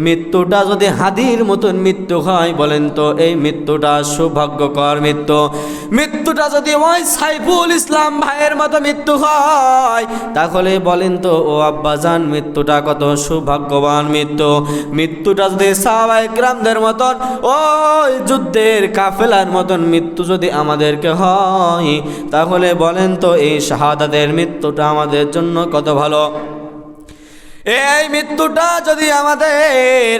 মৃত্যুটা যদি হাদির মতন মৃত্যু হয়, বলেন তো এই মৃত্যুটা সৌভাগ্যকর মৃত্যু? মৃত্যুটা যদি ওই সাইফুল ইসলাম ভাইয়ের মতো মৃত্যু হয়, তাহলে বলেন তো ও আব্বাজান মৃত্যুটা কত সৌভাগ্যবান মৃত্যু? মৃত্যুটা যদি সাহাবায়ে কেরামদের মতন ওই যুদ্ধের কাফেলার মতন মৃত্যু যদি আমাদেরকে হয়, তাহলে বলেন তো এই শাহাদাতের মৃত্যুটা আমাদের জন্য কত ভালো। এই মৃত্যুটা যদি আমাদের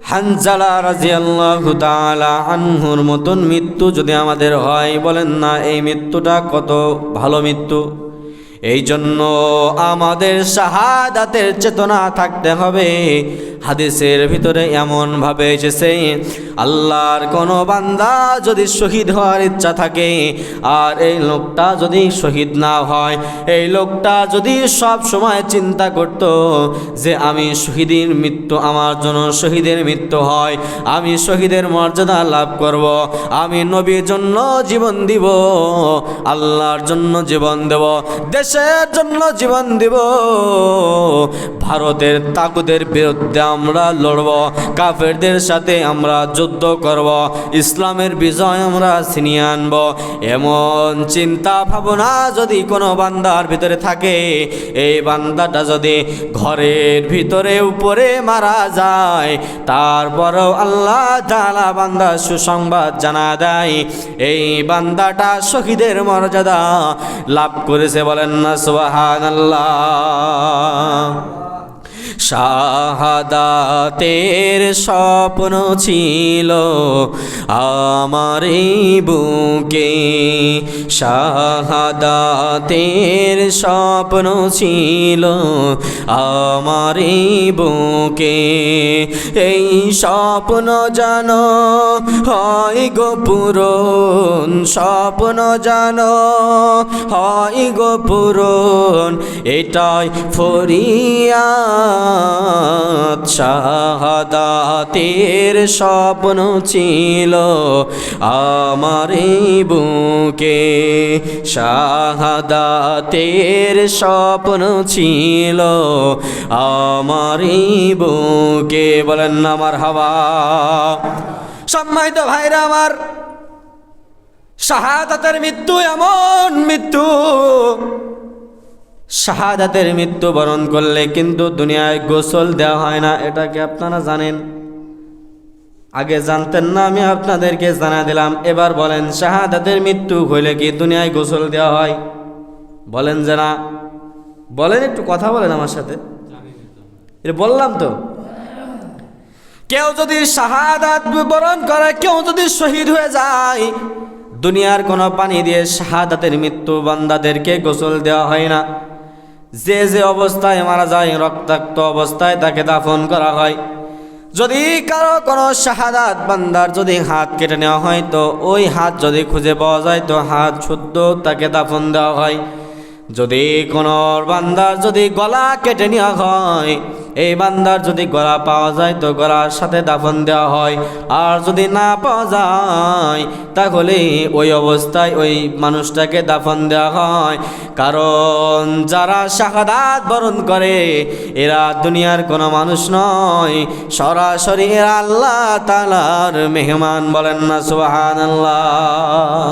হানজালা রাদিয়াল্লাহু তাআলা আনহুর মতন মৃত্যু যদি আমাদের হয়, বলেন না এই মৃত্যুটা কত ভালো মৃত্যু। এই জন্য আমাদের শাহাদাতের চেতনা থাকতে হবে। হাদিসের ভিতরে এমনভাবে এসেছে, আল্লাহর কোনো বান্দা যদি শহীদ হওয়ার ইচ্ছা থাকে আর এই লোকটা যদি শহীদ না হয়, এই লোকটা যদি সব সময় চিন্তা করত যে আমি শহীদের মৃত্যু, আমার জন্য শহীদের মৃত্যু হয়, আমি শহীদের মর্যাদা লাভ করব, আমি নবীর জন্য জীবন দিব, আল্লাহর জন্য জীবন দেব, দেশের জন্য জীবন দিব, ভারতের তাগুতের বিরুদ্ধে আমরা লড়ব, কাফেরদের সাথে আমরা যুদ্ধ করব, ইসলামের বিজয় আমরা ছিনিয়ে আনব, এমন চিন্তা ভাবনা যদি কোনো বান্দার ভিতরে থাকে, এই বান্দাটা যদি ঘরের ভিতরে উপরে মারা যায়, তারপরেও আল্লাহ তাআলা বান্দার সুসংবাদ জানা দেয়, এই বান্দাটা শহীদের মর্যাদা লাভ করেছে। বলেন না সুবহানাল্লাহ। শাহাদাতের স্বপ্ন ছিল আমার এই বুকে, শাহাদাতের স্বপ্ন ছিল আমার এই বুকে, এই স্বপ্ন যেন হয় গো পূরণ, স্বপ্ন যেন হয় গো পূরণ, এটাই ফরিয়াদ। শাহাদাতের স্বপ্ন ছিল আমার এই বুকে, শাহাদাতের স্বপ্ন ছিল আমার এই বুকে। বলেন না মারহাবা। সম্মানিত ভাইরা আমার, শাহাদাতের মৃত্যু এমন মৃত্যু, শাহাদাতের মৃত্যু বরণ করলে কিন্তু দুনিয়ায় গোসল দেওয়া হয় না। এটা কি আপনারা জানেন? আগে জানতেন না, আমি আপনাদেরকে জানা দিলাম। এবার বলেন, শাহাদাতের মৃত্যু হইলে কি দুনিয়ায় গোসল দেওয়া হয়? বলেন যে না। বলেন, একটু কথা বলেন আমার সাথে। এটা বললাম তো। কেউ যদি শাহাদাত বরণ করে, কেউ যদি শহীদ হয়ে যায়, দুনিয়ার কোনো পানি দিয়ে শাহাদাতের মৃত্যু বান্দাদেরকে গোসল দেওয়া হয় না। যে যে অবস্থায় মারা যায়, রক্তাক্ত অবস্থায় তাকে দাফন করা হয়। যদি কারো কোনো শাহাদাত বান্দার যদি হাত কেটে নেওয়া হয়, তো ওই হাত যদি খুঁজে পাওয়া যায় তো হাত শুদ্ধ তাকে দাফন দেওয়া হয়। যদি কোনো বান্দার যদি গলা কেটে নেওয়া হয়, এই বান্দার যদি গলা পাওয়া যায় তো গলার সাথে দাফন দেওয়া হয়। আর যদি না পাওয়া যায় তাহলে ওই অবস্থায় ওই মানুষটাকে দাফন দেওয়া হয়। কারণ যারা শাহাদাত বরণ করে এরা দুনিয়ার কোনো মানুষ নয়, সরাসরি এরা আল্লাহ তাআলার মেহমান। বলেন না সুবহানাল্লাহ।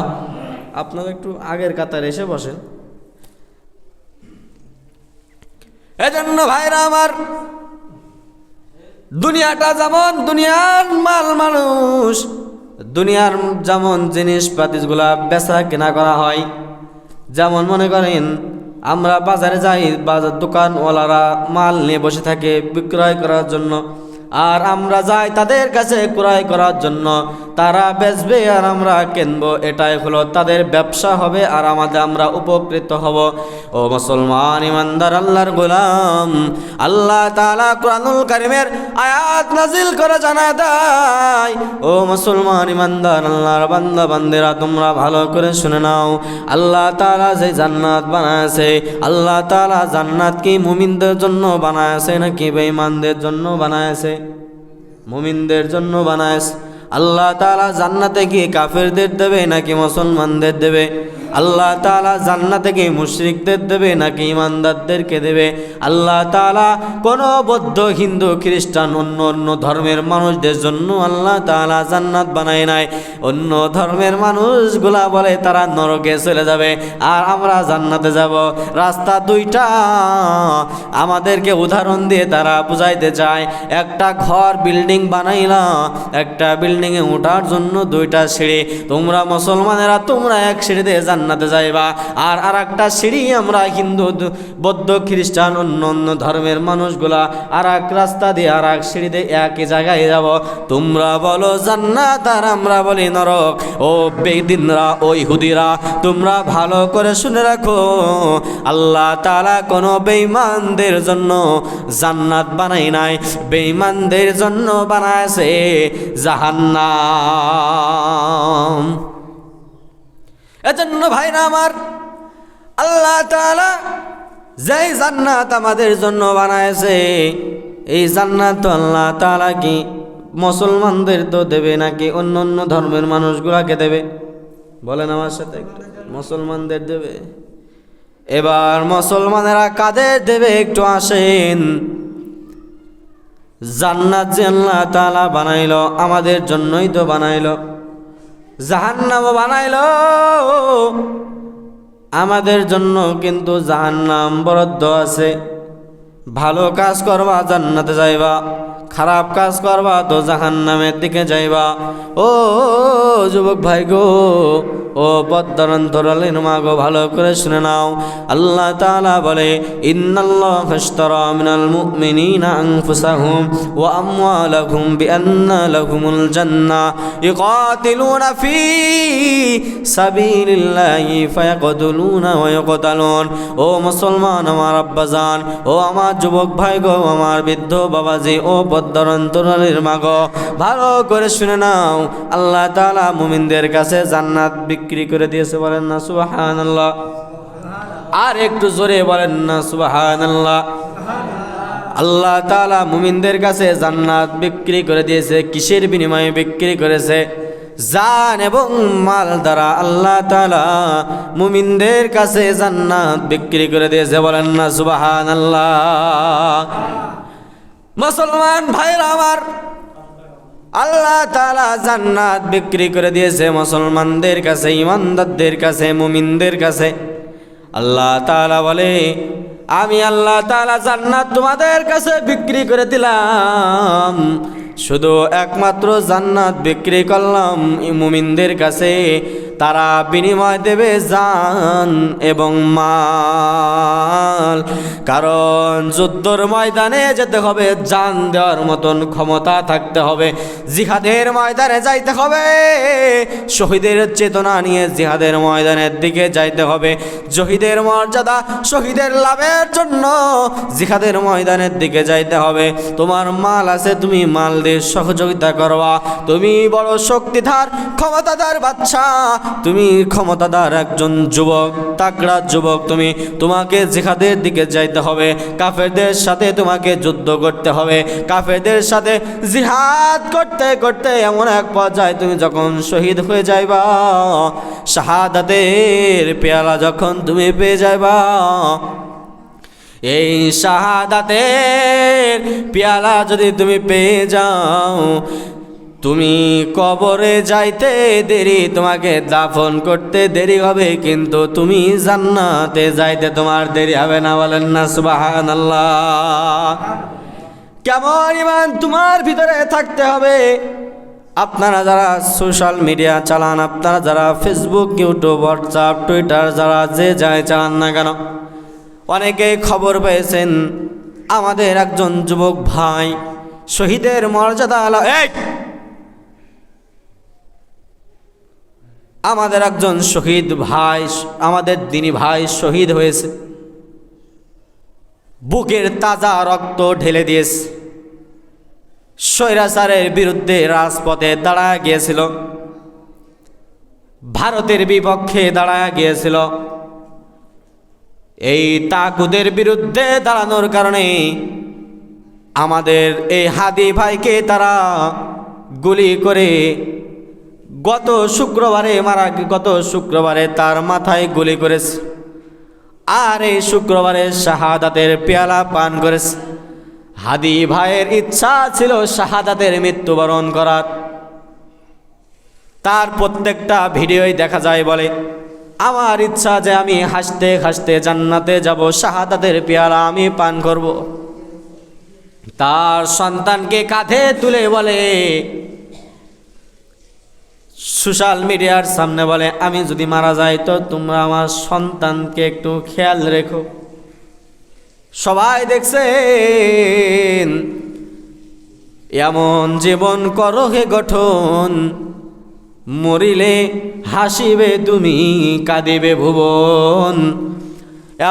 আপনারা একটু আগের কাতারে এসে বসেন। এজন্য ভাইরা আমার, দুনিয়াটা যেমন দুনিয়ার মাল মানুষ, দুনিয়ার যেমন জিনিসপাতিগুলা বেচা কেনা করা হয়, যেমন মনে করেন আমরা বাজারে যাই, বাজার দোকানওয়ালারা মাল নিয়ে বসে থাকে বিক্রয় করার জন্য, আর আমরা যাই তাদের কাছে ক্রয় করার জন্য। তারা বেচবে আর আমরা কিনবো, এটাই হলো তাদের ব্যবসা হবে, আর আমরা উপকৃত হব। ও মুসলমান ইমানদার আল্লাহর গোলাম, আল্লাহ তাআলা কুরআনুল কারীমের আয়াত নাজিল করে জানায় দেয়, ও মুসলমান ইমানদার আল্লাহর বান্দা বান্দিরা, তোমরা ভালো করে শুনে নাও। আল্লাহ তাআলা যে জান্নাত বানায়ছে, আল্লাহ তাআলা জান্নাত কি মুমিনদের জন্য বানায়ছে নাকি বেঈমানদের জন্য বানায়ছে? মুমিনদের জন্য বানায়ছে। আল্লাহ তাআলা জান্নাতে কি কাফেরদের দেবে নাকি মুসলমানদের দেবে? আল্লাহ তাআলা জান্নাতে কি মুশরিকদের দেবে নাকি ইমানদারদেরকে দেবে? আল্লাহ তাআলা কোনো বৌদ্ধ, হিন্দু, খ্রিস্টান, অন্য অন্য ধর্মের মানুষদের জন্য আল্লাহ তাআলা জান্নাত বানায় নাই। অন্য ধর্মের মানুষগুলা বলে তারা নরকে চলে যাবে আর আমরা জান্নাতে যাব। রাস্তা দুইটা আমাদেরকে উদাহরণ দিয়ে তারা বুঝাইতে চায়। একটা ঘর বিল্ডিং বানাইলা, একটা বিল্ডিংয়ে ওঠার জন্য দুইটা সিঁড়ি। তোমরা মুসলমানেরা তোমরা এক সিঁড়িতে জান্নাতে যাইবা, আর আরেকটা সিঁড়ি আমরা হিন্দু, বৌদ্ধ, খ্রিস্টান, অন্য অন্য ধর্মের মানুষগুলা আর এক রাস্তা দিয়ে আর এক সিঁড়িতে একই জায়গায় যাব। তোমরা বলো জান্নাত আর আমরা বলি নরক। ও বেদিনরা, ও ইহুদিরা, তোমরা ভালো করে শুনে রাখো, আল্লাহ তাআলা কোনো বেঈমানদের জন্য জান্নাত বানাই নাই, বেঈমানদের জন্য বানাইছে জাহান্নাম। এজন্য ভাইরা আমার, আল্লাহ তাআলা যেই জান্নাত আমাদের জন্য বানাইছে, এই জান্নাত তো আল্লাহ তাআলা কি মুসলমানদের তো দেবে নাকি অন্য অন্য ধর্মের মানুষগুলাকে দেবে? বলেন আমার সাথে, মুসলমানদের দেবে। এবার মুসলমানেরা কাদের দেবে একটু আসেন। জান্নাত যে আল্লাহ তাআলা বানাইলো আমাদের জন্যই তো বানাইলো, জাহান্নামও বানাইলো আমাদের জন্য, কিন্তু জাহান্নাম বরাদ্দ আছে। ভালো কাজ করবা জান্নাতে যাইবা, খারাপ কাজ করবা তো জাহান্নামের দিকে যাইবা। ও যুবক ভাই গো, ও পদ্মরন্তরালের মা গো, ভালো করে শুনে নাও। আল্লাহ তাআলা বলে, ইন্নাল্লাহা আশতারা মিনাল মুমিনিনা আনফুসাহুম ওয়া আমওয়ালাহুম বিআন্না লাহুমুল জান্নাহ ইউকাতিলুনা ফি সাবিলিল্লাহি ফায়াকতুলুনা ওয়া ইউকতালুন। ও মুসলমান আমার আব্বাজান, ও আমার যুবক ভাই গো, আমার বৃদ্ধ বাবাজি, ও পদ্মরন্তরালের মা গো, ভালো করে শুনে নাও। আল্লাহ তাআলা মুমিনদের কাছে জান্নাত বিক্রি করে দিয়েছে, বলেন না সুবহানাল্লাহ। আর একটু জোরে বলেন না সুবহানাল্লাহ। আল্লাহ তাআলা মুমিনদের কাছে জান্নাত বিক্রি করে দিয়েছে। কিসের বিনিময়ে বিক্রি করেছে? জান এবং মাল দ্বারা আল্লাহ তাআলা মুমিনদের কাছে জান্নাত বিক্রি করে দিয়েছে, বলেন না সুবহানাল্লাহ। মুসলমান ভাইরা আমার, আল্লাহ তাআলা জান্নাত বিক্রি করে দিয়েছে মুসলমানদের কাছে, ইমানদারদের কাছে, মুমিনদের কাছে। আল্লাহ তাআলা বলে, আমি আল্লাহ তাআলা জান্নাত তোমাদের কাছে বিক্রি করে দিলাম। শুধু একমাত্র জান্নাত বিক্রি করলাম মুমিনদের কাছে, তারা বিনিময় দেবে জান এবং মাল। কারণ যুদ্ধর ময়দানে যেতে হবে, জান দেওয়ার মতন ক্ষমতা থাকতে হবে। জিহাদের ময়দানে যাইতে হবে, শহীদের চেতনা নিয়ে জিহাদের ময়দানের দিকে যাইতে হবে। শহীদের মর্যাদা, শহীদের লাভের জন্য জিহাদের ময়দানের দিকে যাইতে হবে। তোমার মাল আছে, তুমি মাল দিয়ে সহযোগিতা করবা। তুমি বড় শক্তিধর, ক্ষমতাধর বাদশা, তুমি ক্ষমতাধর একজন যুবক, তাগড়া যুবক, তোমাকে জিহাদের দিকে যাইতে হবে। কাফেরদের সাথে তোমাকে যুদ্ধ করতে হবে। কাফেরদের সাথে জিহাদ করতে করতে এমন এক পর্যায়ে তুমি যখন শহীদ হয়ে যাইবা, শাহাদাতের পেয়ালা যখন তুমি পেয়ে যাইবা, এই শাহাদাতের পেয়ালা যদি তুমি পেয়ে যাও, তুমি কবরে যাইতে দেরি, তোমাকে দাফন করতে দেরি হবে, কিন্তু তুমি জান্নাতে যাইতে তোমার দেরি হবে না, বলেন না সুবহানাল্লাহ। কেমন ঈমান তোমার ভিতরে থাকতে হবে। আপনারা যারা সোশ্যাল মিডিয়া চালান, আপনারা যারা ফেসবুক, ইউটিউব, হোয়াটসঅ্যাপ, টুইটার, যারা যে যায় চালান না কেন, অনেকেই খবর পেয়েছেন আমাদের একজন যুবক ভাই শহীদের মর্যাদা আমাদের একজন শহীদ ভাই, আমাদের দিনী ভাই শহীদ হয়েছে, বুকের তাজা রক্ত ঢেলে দিয়েছে, স্বৈরাচারের বিরুদ্ধে রাজপথে দাঁড়ায় গিয়েছিল, ভারতের বিপক্ষে দাঁড়ায় গিয়েছিল। এই তাগুদের বিরুদ্ধে দাঁড়ানোর কারণে আমাদের এই হাদি ভাইকে তারা গুলি করে গত শুক্রবারে তার মাথায় গুলি করেছে, আর এই শুক্রবারে শাহাদাতের পেয়ালা পান করেছে। হাদি ভাইয়ের ইচ্ছা ছিল শাহাদাতের মৃত্যুবরণ করার। তার প্রত্যেকটা ভিডিওই দেখা যায়, বলে আমার ইচ্ছা যে আমি হাসতে হাসতে জান্নাতে যাব, শাহাদাতের পেয়ালা আমি পান করব। তার সন্তানকে কাঁধে তুলে বলে, সোশ্যাল মিডিয়ার সামনে বলে, আমি যদি মারা যাই তো তোমরা আমার সন্তানকে একটু খেয়াল রেখো। সবাই দেখছেন, এমন জীবন করো হে গঠন, মরিলে হাসিবে তুমি কাঁদিবে ভুবন।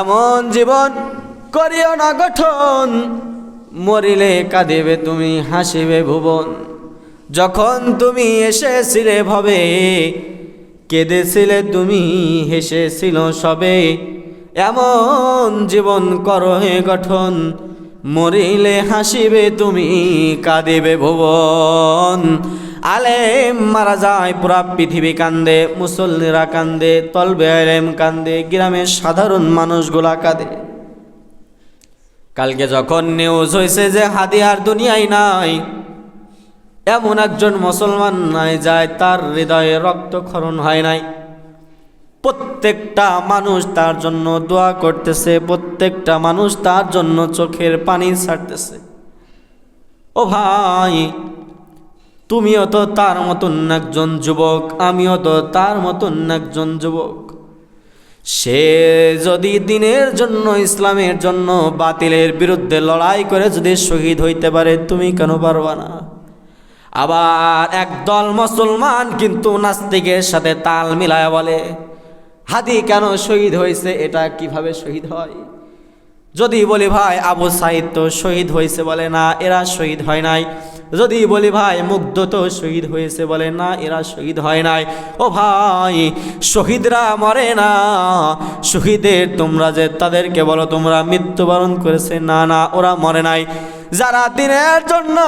এমন জীবন করিও না গঠন, মরিলে কাঁদিবে তুমি হাসিবে ভুবন। যখন তুমি এসেছিলে ভবে, কেঁদেছিলে তুমি হেসেছিল সবে। এমন জীবন করো হে গঠন, মরিলে হাসিবে তুমি কাঁদিবে ভুবন। আলেম মারা যায় পুরা পৃথিবী কান্দে, মুসল্লিরা কান্দে, তলবে আলেম কান্দে, গ্রামের সাধারণ মানুষগুলা কাঁদে। কালকে যখন নিউজ হয়েছে যে হাদি আর দুনিয়ায় নাই, এমন একজন মুসলমান নাই যায় তার হৃদয়ে রক্তক্ষরণ হয় নাই। প্রত্যেকটা মানুষ তার জন্য দোয়া করতেছে, প্রত্যেকটা মানুষ তার জন্য চোখের পানি ছাড়তেছে। ও ভাই, তুমিও তো তার মতন একজন যুবক, আমিও তো তার মতন একজন যুবক। সে যদি দিনের জন্য, ইসলামের জন্য, বাতিলের বিরুদ্ধে লড়াই করে যদি শহীদ হইতে পারে, তুমি কেন পারবা না? আবার একদল মুসলমান কিন্তু নাস্তিকের সাথে তাল মিলায় বলে, হাদি কেন শহীদ হয়েছে, এটা কিভাবে শহীদ হয়? যদি বলি ভাই আবু সাইদ তো শহীদ হয়েছে, বলে না এরা শহীদ হয় নাই। যদি বলি ভাই মুগ্ধ তো শহীদ হয়েছে, বলে না এরা শহীদ হয় নাই। ও ভাই, শহীদরা মরে না। শহীদের তোমরা যে তাদেরকে বলো তোমরা মৃত্যুবরণ করেছে, না না, ওরা মরে নাই। যারা দিনের জন্য,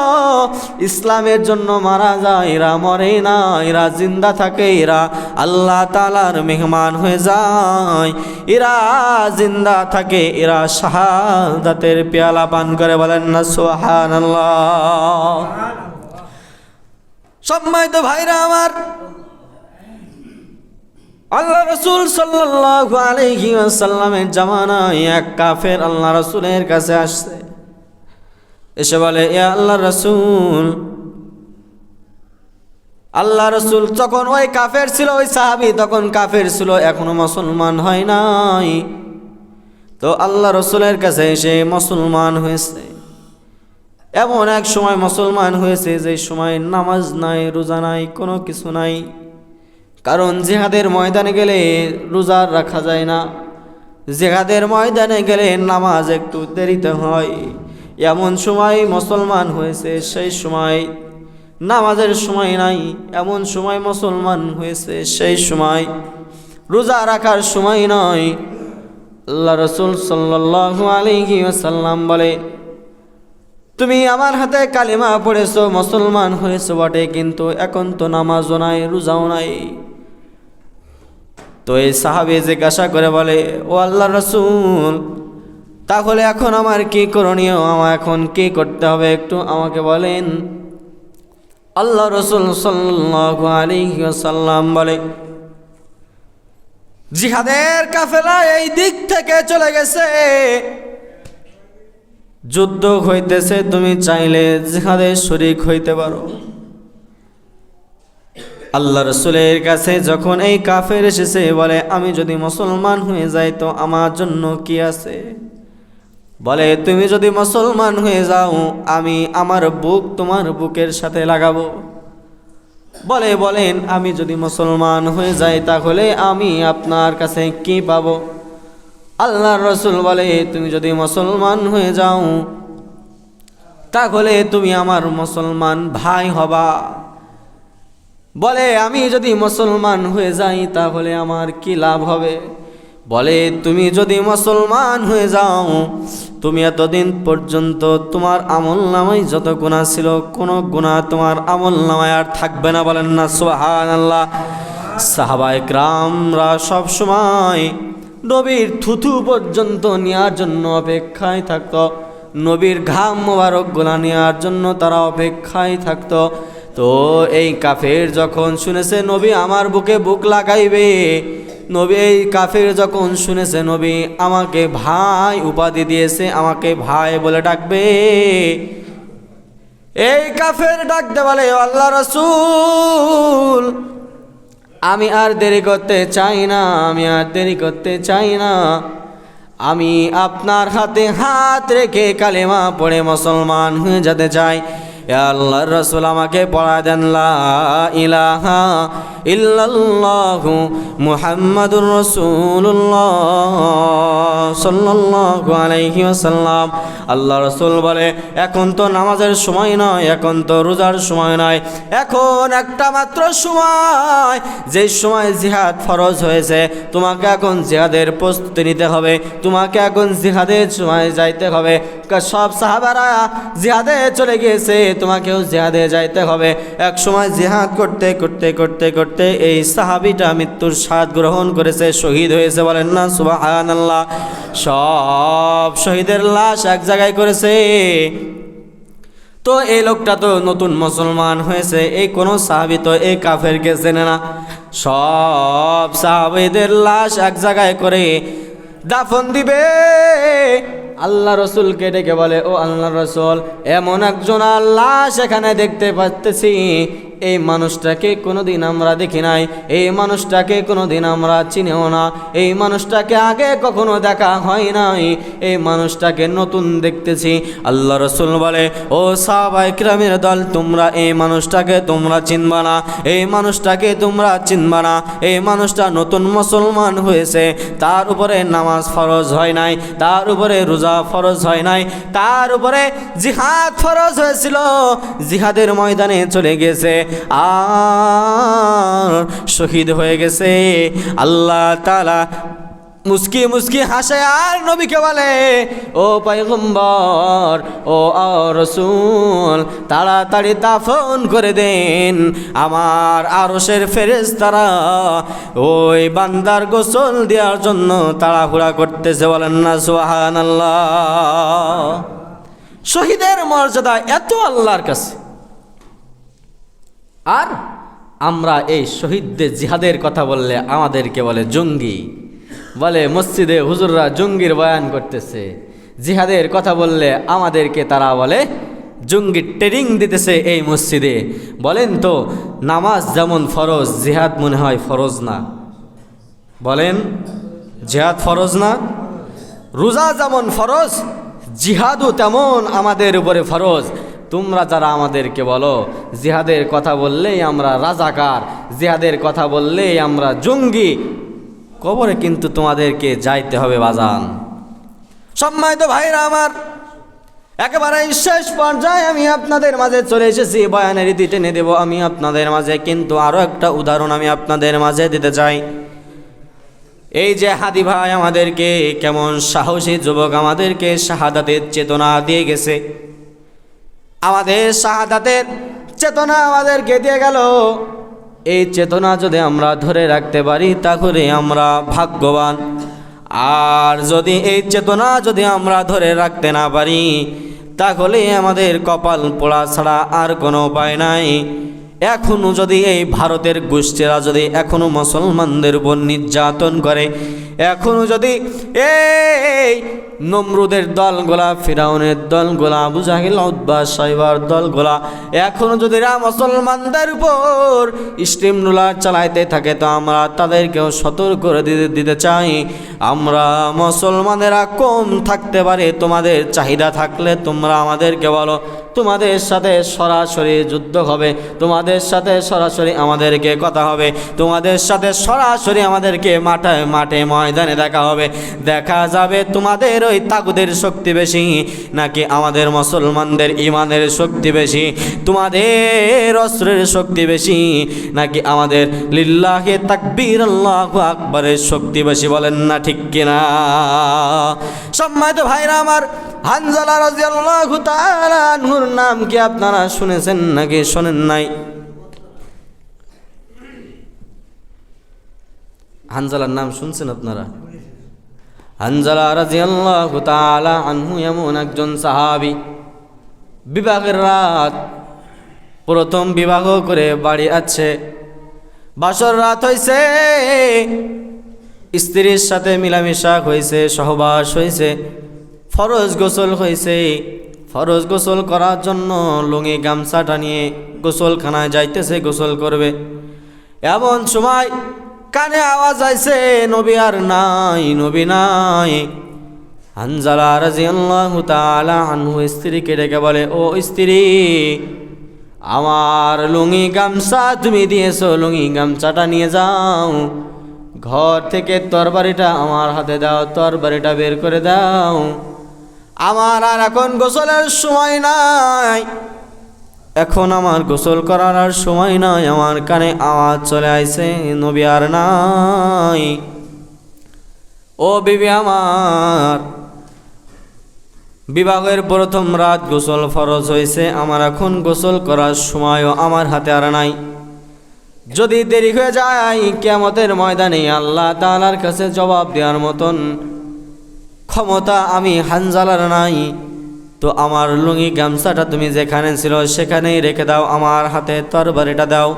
ইসলামের জন্য মারা যায়, এরা মরে না, এরা জিন্দা থাকে, এরা আল্লাহ তাআলার মেহমান হয়ে যায়, এরা জিন্দা থাকে, এরা শাহাদাতের পেয়ালা পান করে। বলেন না সুবহানাল্লাহ। সম্মানিত ভাইরা আমার, আল্লাহ রাসূল সাল্লাল্লাহু আলাইহি ওয়াসাল্লামের জামানায় এক কাফের আল্লাহ রাসূলের কাছে আসছে, এসে বলে, ইয়া আল্লাহ রাসূল। আল্লাহ রাসূল তখন ওই কাফের ছিল, ওই সাহাবী তখন কাফের ছিল, এখনো মুসলমান হয় নাই। তো আল্লাহ রাসূলের কাছে এসে মুসলমান হয়েছে। এমন এক সময় মুসলমান হয়েছে যে সময় নামাজ নাই, রোজা নাই, কোনো কিছু নাই। কারণ জিহাদের ময়দানে গেলে রোজা রাখা যায় না, জিহাদের ময়দানে গেলে নামাজ একটু দেরিতে হয়। এমন সময় মুসলমান হয়েছে, সেই সময় নামাজের সময় নাই। এমন সময় মুসলমান হয়েছে, সেই সময় রোজা রাখার সময় নয়। আল্লাহ রাসূল সাল্লাল্লাহু আলাইহি ওয়াসাল্লাম বলে, তুমি আমার হাতে কালিমা পড়েছো, মুসলমান হয়েছো বটে, কিন্তু এখন তো নামাজও নাই, রোজাও নাই। তো এই সাহাবী জিজ্ঞাসা করে বলে, ও আল্লাহ রাসূল, তাহলে এখন আমার কি করণীয়, আমার এখন কি করতে হবে, একটু আমাকে বলেন। আল্লাহ রাসূল সাল্লাল্লাহু আলাইহি ওয়াসাল্লাম বলে, জিহাদের কাফেলা এই দিক থেকে চলে গেছে, যুদ্ধ হইতেছে, তুমি চাইলে জিহাদে শরীক হইতে পারো। আল্লাহ রাসূলের কাছে যখন এই কাফের এসেছে, বলে, আমি যদি মুসলমান হয়ে যাই তো আমার জন্য কি আছে? বলে, তুমি যদি মুসলমান হয়ে যাও, আমি আমার বুক তোমার বুকের সাথে লাগাবো। বলে, বলেন, আমি যদি মুসলমান হয়ে যাই তাহলে আমি আপনার কাছে কি পাবো? আল্লাহর রাসূল বলে, তুমি যদি মুসলমান হয়ে যাও তাহলে তুমি আমার মুসলমান ভাই হবা। বলে, আমি যদি মুসলমান হয়ে যাই তাহলে আমার কি লাভ হবে? বলে তুমি যদি মুসলমান হয়ে যাও, তুমি এতদিন পর্যন্ত তোমার আমলনামায় যত গুনাহ ছিল কোনো গুনাহ তোমার আমলনামায় আর থাকবে না। বলেন না সুবহানাল্লাহ। সাহাবায়ে কেরামরা সব সময় নবীর থুথু পর্যন্ত নেওয়ার জন্য অপেক্ষায় থাকতো, নবীর ঘাম মোবারকগুলা নেওয়ার জন্য তারা অপেক্ষায় থাকতো। তো এই কাফের যখন শুনেছে নবী আমার বুকে বুক লাগাইবে, নবী এই কাফের যখন শুনেছে নবী আমাকে ভাই উপাধি দিয়েছে, আমাকে ভাই বলে ডাকবে, এই কাফের ডাকতে বলে আল্লাহ রাসূল আমি আর দেরি করতে চাই না, আমি আর দেরি করতে চাই না, আমি আপনার হাতে হাত রেখে কালেমা পড়ে মুসলমান হয়ে যেতে চাই। আল্লাহর রাসূল আমাকে পড়ায় দেন লা ইলাহা ইল্লাল্লাহু মুহাম্মাদুর রাসূলুল্লাহ সাল্লাল্লাহু আলাইহি ওয়াসাল্লাম। আল্লাহ রাসূল বলে এখন তো নামাজের সময় নয়, এখন তো রোজার সময় নয়, এখন একটা মাত্র সময়, যে সময় জিহাদ ফরজ হয়েছে, তোমাকে এখন জিহাদের প্রস্তুতি নিতে হবে, তোমাকে এখন জিহাদের সময় যাইতে হবে। সব সাহাবারা জিহাদে চলে গিয়েছে, তোমাকেও জিহাদে যাইতে হবে। এক সময় জিহাদ করতে করতে করতে করতে এই সাহাবীটা মৃত্যুর স্বাদ গ্রহণ করেছে, শহীদ হয়েছে। বলেন না সুবহানাল্লাহ। সব শহীদের লাশ এক জায়গায় করেছে। তো এই লোকটা তো নতুন মুসলমান হয়েছে, এই কোনো সাহাবী তো এই কাফেরকে চেনে না। সব সাহাবীদের লাশ এক জায়গায় করে দাফন দিবে। আল্লাহ রসুলকে ডেকে বলে ও আল্লাহ রসুল এমন একজন লাশ এখানে দেখতে পাচ্তেছি, এই মানুষটাকে কোনোদিন আমরা দেখি নাই, এই মানুষটাকে কোনোদিন আমরা চিনিও না, এই মানুষটাকে আগে কখনো দেখা হয় নাই, এই মানুষটাকে নতুন দেখতেছি। আল্লাহ রসুল বলে ও সাহাবায়ে কিরামের দল তোমরা এই মানুষটাকে তোমরা চিনবা না, এই মানুষটাকে তোমরা চিনবা না, এই মানুষটা নতুন মুসলমান হয়েছে, তার উপরে নামাজ ফরজ হয় নাই, তার উপরে রোজা ফরজ হয় নাই, তার উপরে জিহাদ ফরজ হয়েছিল, জিহাদের ময়দানে চলে গেছে আর শহীদ হয়ে গেছে। আল্লাহ তাআলা মুস্কি মুস্কি হাসে আর নবীকে বলে ও পয়গম্বর ও রাসূল তাড়াতাড়ি দাফন করে দেন, আমার আরশের ফেরেশতারা ওই বান্দার গোসল দেওয়ার জন্য তাড়াহুড়া করতেছে। বলেন না সুবহানাল্লাহ। শহীদের মর্যাদা এত আল্লাহর কাছে, আর আমরা এই শহীদদের জিহাদের কথা বললে আমাদেরকে বলে জঙ্গি, বলে মসজিদে হুজুররা জঙ্গির বয়ান করতেছে। জিহাদের কথা বললে আমাদেরকে তারা বলে জঙ্গি ট্রেনিং দিতেছে এই মসজিদে। বলেন তো নামাজ যেমন ফরজ জিহাদ মনে হয় ফরজ না? বলেন জিহাদ ফরজ না? রোজা যেমন ফরজ জিহাদও তেমন আমাদের উপরে ফরজ। তোমরা যারা আমাদেরকে বলো জিহাদের কথা বললেই আমরা রাজাকার, জিহাদের কথা বললেই আমরা জঙ্গি, কবরে কিন্তু তোমাদেরকে যাইতে হবে বাজান। সম্মানিত ভাইরা আমার, একেবারে শেষ পর্যায়ে আমি আপনাদের মাঝে চলে এসেছি, বয়ানের রীতি টেনে দেব আমি আপনাদের মাঝে, কিন্তু আরও একটা উদাহরণ আমি আপনাদের মাঝে দিতে চাই। এই যে হাদি ভাই আমাদেরকে কেমন সাহসী যুবক আমাদেরকে শাহাদাতের চেতনা দিয়ে গেছে, আমাদের শাহাদাতের চেতনা আমাদেরকে দিয়ে গেল। এই চেতনা যদি আমরা ধরে রাখতে পারি তাহলে আমরা ভাগ্যবান, আর যদি এই চেতনা যদি আমরা ধরে রাখতে না পারি তাহলে আমাদের কপাল পোড়া ছাড়া আর কোনো উপায় নাই। এখনও যদি এই ভারতের গোষ্ঠীরা যদি এখনও মুসলমানদের উপর নির্যাতন করে, এখনও যদি এই নমরুদের দলগুলা, ফিরাউনের দলগুলা, আবু জাহেল উতবা সাইবার দলগুলা এখনও যদি মুসলমানদের উপর স্টিম রোলার চালাইতে থাকে, তো আমরা তাদেরকেও সতর্ক করে দিতে চাই, আমরা মুসলমানেরা কম থাকতে পারে, তোমাদের চাহিদা থাকলে তোমরা আমাদেরকে বলো, তোমাদের সাথে সরাসরি যুদ্ধ হবে, তোমাদের সাথে সরাসরি আমাদেরকে কথা হবে, তোমাদের সাথে সরাসরি আমাদেরকে মাঠে ময়দানে দেখা হবে। দেখা যাবে তোমাদের ওই তাগুদের শক্তি বেশি নাকি আমাদের মুসলমানদের ইমানের শক্তি বেশি, তোমাদের অস্ত্রের শক্তি বেশি নাকি আমাদের লিল্লাহি তাকবীর আল্লাহু আকবারের শক্তি বেশি, বলেন না ঠিক কিনা? সম্মানিত ভাইরা আমার, হানজালা রাদিয়াল্লাহু তাআলা আনহুর নাম কি আপনারা শুনেছেন নাকি শোনেন নাই? হানজালার নাম শুনছেন আপনারা? হানজালা রাদিয়াল্লাহু তাআলা আনহু এমন একজন সাহাবী, বিবাহের রাত, প্রথম বিবাহ করে বাড়ি আছে, বাসর রাত হয়েছে, স্ত্রীর সাথে মিলামিশা হয়েছে, সহবাস হয়েছে, ফরজ গোসল হয়েছে। ফরজ গোসল করার জন্য লুঙ্গি গামছাটা নিয়ে গোসলখানায় যাইতেছে, গোসল করবে। এমন সময় কানে আওয়াজ আইছে, নবী আর নাই, নবী নাই। হানজালা রাদিয়াল্লাহু তাআলা আনহু স্ত্রীকে ডেকে বলে, ও স্ত্রী, আমার লুঙ্গি গামছা তুমি দিয়েছো, লুঙ্গি গামছাটা নিয়ে যাও, ঘর থেকে তরবারিটা আমার হাতে দাও, তরবারিটা বের করে দাও, আমার আর এখন গোসলের সময় নাই, এখন আমার গোসল করার আর সময় নাই, আমার কানে আওয়াজ চলে আইছে, নবী আর নাই। ও বিবি আমার, বিবাহের প্রথম রাত গোসল ফরজ হয়েছে, আমার এখন গোসল করার সময়ও আমার হাতে আর নাই। যদি দেরি হয়ে যায় কিয়ামতের ময়দানে আল্লাহ তাআলার কাছে জবাব দেওয়ার মতন ক্ষমতা আমি হানজালার নাই, তো আমার লুঙ্গি গামছাটা তুমি যেখানে ছিল সেখানেই রেখে দাও, আমার হাতে তরবারিটা দাও।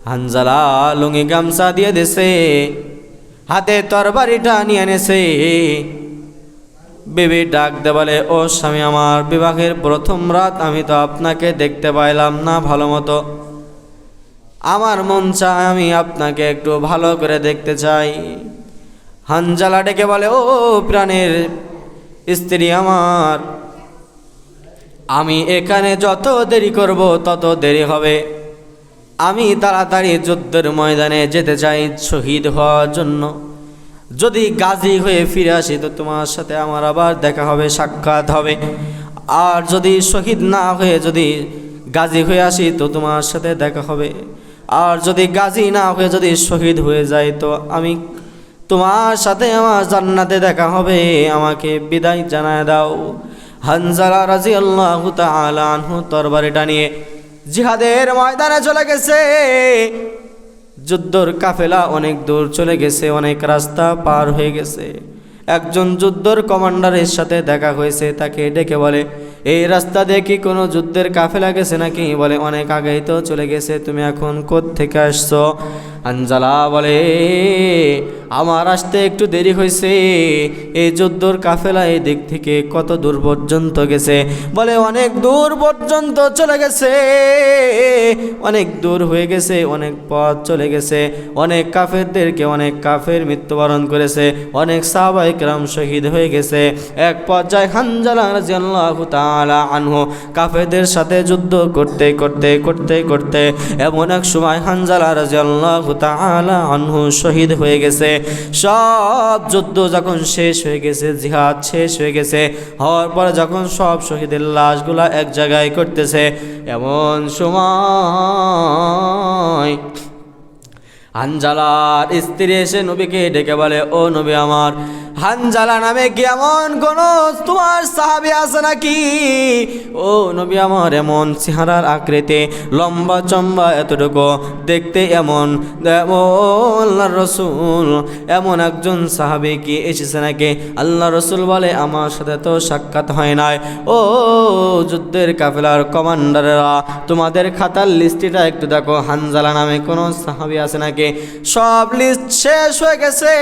হানজালা লুঙ্গি গামছা দিয়ে দিছে, হাতে তরবারিটা নিয়ে এনেছে। বিবি ডাক দে বলে, ও স্বামী আমার, বিবাহের প্রথম রাত আমি তো আপনাকে দেখতে পাইলাম না ভালো মতো, আমার মন চায় আমি আপনাকে একটু ভালো করে দেখতে চাই। হানজালা ডেকে বলে, ও প্রাণের স্ত্রী আমার, আমি এখানে যত দেরি করব তত দেরি হবে, আমি তাড়াতাড়ি যুদ্ধের ময়দানে যেতে চাই শহীদ হওয়ার জন্য। যদি গাজী হয়ে ফিরে আসি তো তোমার সাথে আমার আবার দেখা হবে, সাক্ষাৎ হবে, আর যদি শহীদ না হয়ে যদি গাজী হয়ে আসি তো তোমার সাথে দেখা হবে, আর যদি গাজী না হয়ে যদি শহীদ হয়ে যায় তো আমি তোমার সাথে আমার জান্নাতে দেখা হবে, আমাকে বিদায় জানায় দাও। হানজালা রাদিয়াল্লাহু তাআলা আনহু তরবারিটা নিয়ে জিহাদের ময়দানে চলে গেছে। যুদ্ধর কাফেলা অনেক দূর চলে গেছে, অনেক রাস্তা পার হয়ে গেছে। একজন যুদ্ধর কমান্ডারের সাথে দেখা হয়েছে, তাকে ডেকে বলে, এই রাস্তা দিয়ে কি কোনো যুদ্ধের কাফেলা গেছে নাকি? বলে, অনেক আগেই তো চলে গেছে, তুমি এখন কোত্থেকে আসছো? হানজালা বলে, আমার আসতে একটু দেরি হয়েছে, এই যুদ্ধর কাফেলা এই দিক থেকে কত দূর পর্যন্ত গেছে? বলে, অনেক দূর পর্যন্ত চলে গেছে, অনেক দূর হয়ে গেছে, অনেক পথ চলে গেছে, অনেক কাফেরদেরকে অনেক কাফের মৃত্যুবরণ করেছে, অনেক সাহাবায়ে কেরাম শহীদ হয়ে গেছে। এক পর্যায়ে হানজালা রাদিয়াল্লাহু তাআলা আনহু কাফেরদের সাথে যুদ্ধ করতে করতে করতে করতে এমন এক সময় হানজালা রাদিয়াল্লাহু তাআলা আনহু শহীদ হয়ে গেছে। সব যুদ্ধ যখন শেষ হয়ে গেছে, জিহাদ শেষ হয়ে গেছে, হওয়ার পরে যখন সব শহীদের লাশগুলা এক জায়গায় করতেছে, এমন সময় হানজালার স্ত্রী এসে নবীকে ডেকে বলে, ও নবী আমার, হানজালা নামে কি এমন কোন তোমার সাহাবী আছে নাকি? ও নবী আমার, এমন চেহারার আকৃতি, লম্বা চম্বা এতটুকু, দেখতে এমন, আল্লাহর রসুল, এমন একজন সাহাবী কি এসেছে নাকি? আল্লাহ রসুল বলে, আমার সাথে তো সাক্ষাৎ হয় নাই। ও যুদ্ধের কাফেলার কমান্ডারেরা, তোমাদের খাতার লিস্টটা একটু দেখো, হানজালা নামে কোনো সাহাবী আছে নাকি? সব লিস্ট শেষ হয়ে গেছে।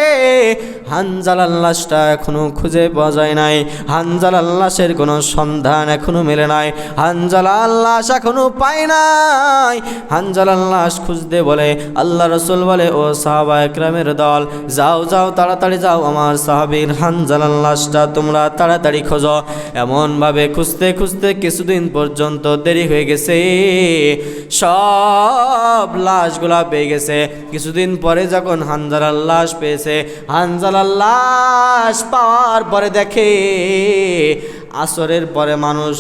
হানজালা লাশটা এখনো খুঁজে পাওয়া যায় নাই, হানজালার লাশের কোনো সন্ধান এখনো মেলে নাই, হানজালার লাশ এখনো পায় নাই। হানজালার লাশ খুঁজতে বলে আল্লাহ রাসূল বলে, ও সাহাবা একরামের দল, যাও যাও তাড়াতাড়ি যাও, আমার সাহাবীর হানজালার লাশটা তোমরা তাড়াতাড়ি খোঁজো। এমনভাবে খুঁজতে খুঁজতে কিছুদিন পর্যন্ত দেরি হয়ে গেছে, সব লাশগুলা পেয়ে গেছে। কিছুদিন পরে যখন হানজালার লাশ পেয়েছে, হানজালার লাশ পাওয়ার পরে দেখে আসরের পরে মানুষ,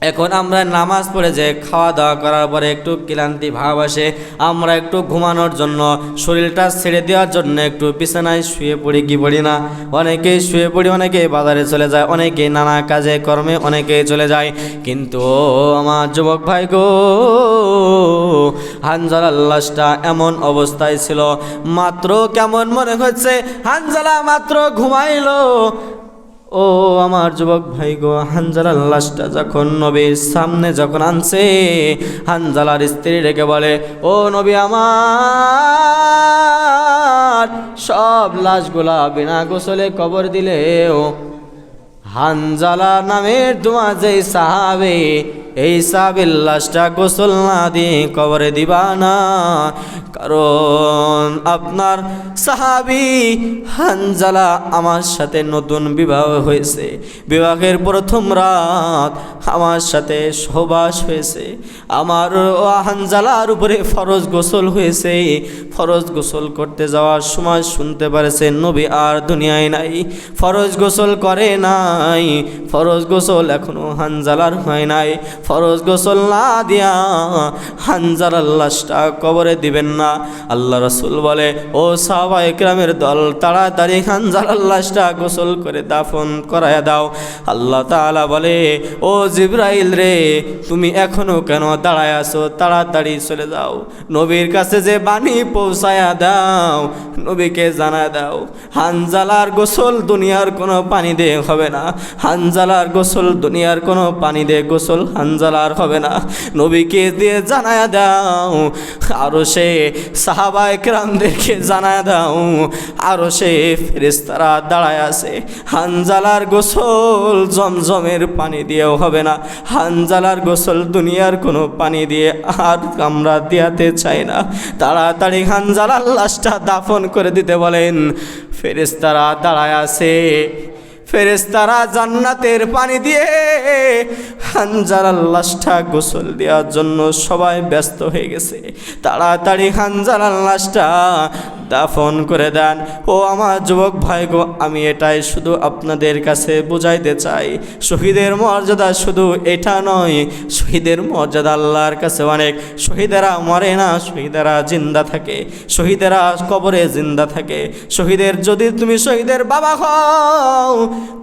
এখন আমরা নামাজ পড়ে যে খাওয়া দাওয়া করার পরে একটু ক্লান্তি ভাব আসে, আমরা একটু ঘুমানোর জন্য শরীরটা ছেড়ে দেওয়ার জন্য একটু বিছানায় শুয়ে পড়ি কি পড়ি না? অনেকেই শুয়ে পড়ি, অনেকেই বাজারে চলে যায়, অনেকেই নানা কাজে কর্মে অনেকেই চলে যায়। কিন্তু আমার যুবক ভাই গো, হানজালার লাশটা এমন অবস্থায় ছিল, মাত্র কেমন মনে হচ্ছে হানজালা মাত্র ঘুমাইলো। ও আমার যুবক ভাই গো, হানজালার লাশটা যখন নবীর সামনে যখন আনছে, হানজালার স্ত্রী রেখে বলে, ও নবী আমার, সব লাশগুলা বিনা গোসলে কবর দিলেও হানজালা নামের তোমার যেই সাহাবে, এই সাহাবের লাশটা গোসল না দিয়ে কবরে দিবা না, কারণ আপনার সাহাবী হানজালা আমার সাথে নতুন বিবাহ হয়েছে, বিবাহের প্রথম রাত আমার সাথে সহবাস হয়েছে, আমার হানজালার উপরে ফরজ গোসল হয়েছে। ফরজ গোসল করতে যাওয়ার সময় শুনতে পারেছে নবী আর দুনিয়ায় নাই, ফরজ গোসল করে নাই, ফরজ গোসল এখনো হানজালার হয় নাই। ফরজ গোসল না দিয়া হানজালার লাশটা কবরে দিবেন না। আল্লাহ রাসূল বলে, ও সাহাবা একরামের দল, তাড়াতাড়ি হানজালার লাশটা গোসল করে দাফন করায়া দাও। আল্লাহ তাআলা বলে, ও জিবরাইল রে, তুমি এখনো কেন দাঁড়ায় আছো? তাড়াতাড়ি চলে যাও, নবীর কাছে যে বাণী পৌঁছায়া দাও, নবীকে জানায় দাও, হানজালার গোসল দুনিয়ার কোনো পানি দিয়ে হবে না, হানজালার গোসল দুনিয়ার কোনো পানি দিয়ে গোসল হানজালার হবে না, নবীকে দিয়ে জানায় দাও। আরো সে সাহাবা একরামদেরকে জানায় দাও, আরো সে ফেরেশতারা দাঁড়ায় আছে, হানজালার গোসল জমজমের পানি দিয়েও হবে না, হানজালার গোসল দুনিয়ার কোনো পানি দিয়ে আর আমরা দিয়াতে চাই না, তাড়াতাড়ি হানজালার লাশটা দাফন করে দিতে বলেন। ফেরেশতারা দাঁড়ায় আছে, ফেরেশতারা জান্নাতের পানি দিয়ে হানজালার লাশটা গোসল দেওয়ার জন্য সবাই ব্যস্ত হয়ে গেছে। তাড়াতাড়ি হানজালার লাশটা দাফন করে দেন। ও আমার যুবক ভাই গো, আমি এটাই শুধু আপনাদের কাছে বুঝাইতে চাই, শহীদের মর্যাদা শুধু এটা নয়, শহীদের মর্যাদা আল্লাহর কাছে অনেক। শহীদেরা মরে না, শহীদেরা জিন্দা থাকে, শহীদেরা কবরে জিন্দা থাকে। শহীদের যদি তুমি শহীদের বাবা হও,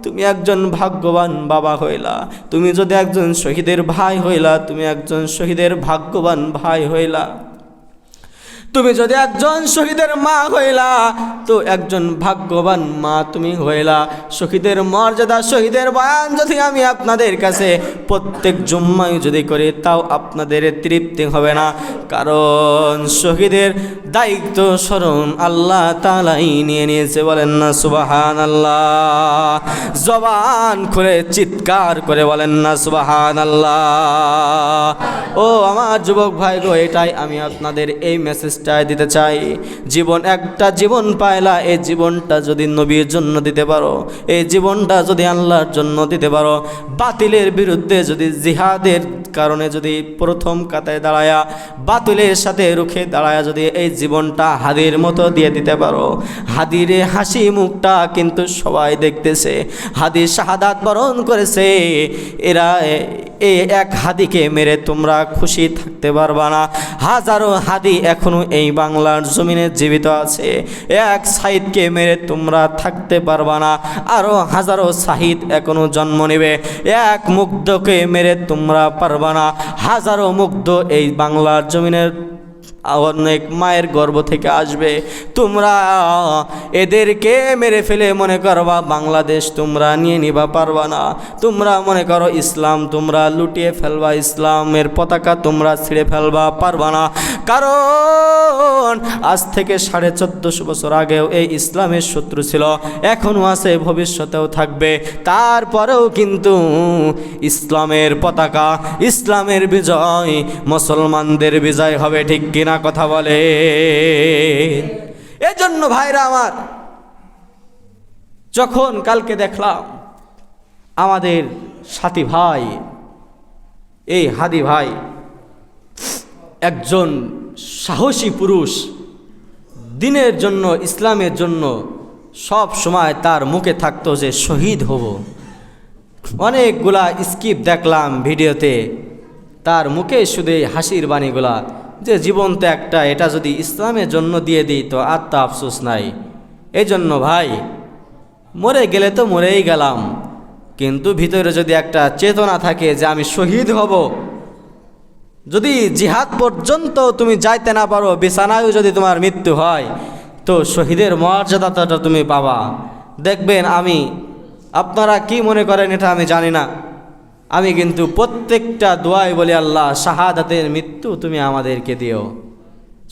তুমি একজন ভাগ্যবান বাবা হইলা। তুমি যদি একজন শহীদের ভাই হইলা, তুমি একজন শহীদের ভাগ্যবান ভাই হইলা। তুমি যদি একজন শহীদের মা হইলা, তো একজন ভাগ্যবান মা তুমি হইলা। শহীদের মর্যাদা, শহীদের বয়ান যদি আমি আপনাদের কাছে প্রত্যেক জুম্মায় যদি করি, তাও আপনাদের তৃপ্তি হবে না, কারণ শহীদের দায়িত্ব স্মরণ আল্লাহ তাআলাই নিয়ে নিয়েছে। বলেন না সুবহানাল্লাহ, জবান খুলে চিৎকার করে বলেন না সুবহানাল্লাহ। ও আমার যুবক ভাই গো, এটাই আমি আপনাদের এই মেসেজ দিতে চাই। জীবন একটা জীবন পাইলা, এই জীবনটা যদি নবীর জন্য দিতে পারো, এই জীবনটা যদি আল্লাহর জন্য দিতে পারো, বাতিলের বিরুদ্ধে যদি জিহাদের কারণে যদি প্রথম কাতায় দাঁড়ায়া বাতিলের সাথে রুখে দাঁড়ায়া যদি এই জীবনটা হাদির মতো দিয়ে দিতে পারো, হাদিরে হাসি মুখটা কিন্তু সবাই দেখতেছে, হাদি শাহাদাত বরণ করেছে, এরা এই এক হাদিকে মেরে তোমরা খুশি থাকতে পারবা না। হাজারো হাদি এখনো এই বাংলার জমিনে জীবিত আছে, এক সাহিদকে মেরে তোমরা থাকতে পারবা না, আরো হাজারো সাহিদ এখনো জন্ম নেবে, এক মুগ্ধকে মেরে তোমরা পারবা না। হাজারো মুগ্ধ এই বাংলার জমিনের অনেক মায়ের গর্ভ থেকে আসবে। তোমরা এদেরকে মেরে ফেলে মনে করবা বাংলাদেশ তোমরা নিয়ে নিবা পারবা না। তোমরা মনে করো ইসলাম তোমরা লুটিয়ে ফেলবা, ইসলামের পতাকা তোমরা ছিঁড়ে ফেলবা, পারবা না। কারণ আজ থেকে 1450 বছর আগেও এই ইসলামের শত্রু ছিল, এখনও আছে, ভবিষ্যতেও থাকবে। তারপরেও কিন্তু ইসলামের পতাকা, ইসলামের বিজয়, মুসলমানদের বিজয় হবে। ঠিক কিনা কথা বলে? এজন্য ভাইরা আমার, যখন কালকে দেখলাম আমাদের সাথী ভাই, এই হাদি ভাই একজন সাহসী পুরুষ, দিনের জন্য, ইসলামের জন্য সব সময় তার মুখে থাকতো যে শহীদ হব। অনেকগুলা স্কিপ দেখলাম ভিডিওতে, তার মুখে শুধু এই হাসির বাণীগুলা, যে জীবন তো একটা, এটা যদি ইসলামের জন্য দিয়ে দিই তো আর তা আফসোস নাই। এই জন্য ভাই, মরে গেলে তো মরেই গেলাম, কিন্তু ভিতরে যদি একটা চেতনা থাকে যে আমি শহীদ হব, যদি জিহাদ পর্যন্ত তুমি যাইতে না পারো, বিছানায়ও যদি তোমার মৃত্যু হয়, তো শহীদের মর্যাদাটা তুমি পাবা। দেখবেন, আপনারা কি মনে করেন এটা আমি জানি না, আমি কিন্তু প্রত্যেকটা দোয়াই বলি, আল্লাহ শাহাদাতের মৃত্যু তুমি আমাদেরকে দিও।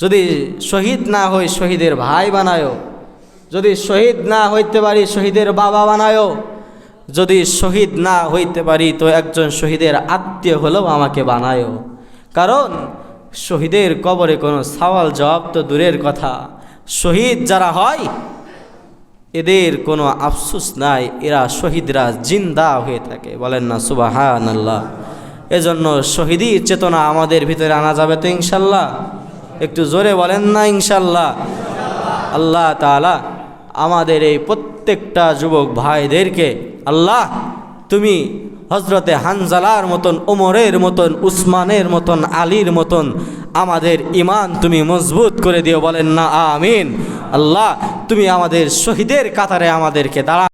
যদি শহীদ না হই শহীদের ভাই বানায়ো, যদি শহীদ না হইতে পারি শহীদের বাবা বানায়ো, যদি শহীদ না হইতে পারি তো একজন শহীদের আত্মীয় হলেও আমাকে বানায়ো। কারণ শহীদের কবরে কোনো সওয়াল জবাব তো দূরের কথা, শহীদ যারা হয় এদের কোনো আফসোস নাই, এরা শহীদরা জিন্দা হয়ে থাকে। বলেন না সুবহানাল্লাহ। এজন্য শহীদি চেতনা আমাদের ভিতরে আনা যাবে তো ইনশাল্লাহ? একটু জোরে বলেন না ইনশাল্লাহ। আল্লাহ তাআলা আমাদের এই প্রত্যেকটা যুবক ভাইদেরকে, আল্লাহ তুমি হজরতে হানজালার মতন, ওমরের মতন, উসমানের মতন, আলীর মতন আমাদের ইমান তুমি মজবুত করে দিও। বলেন না আমিন। আল্লাহ তুমি আমাদের শহীদের কাতারে আমাদেরকে দাঁড়া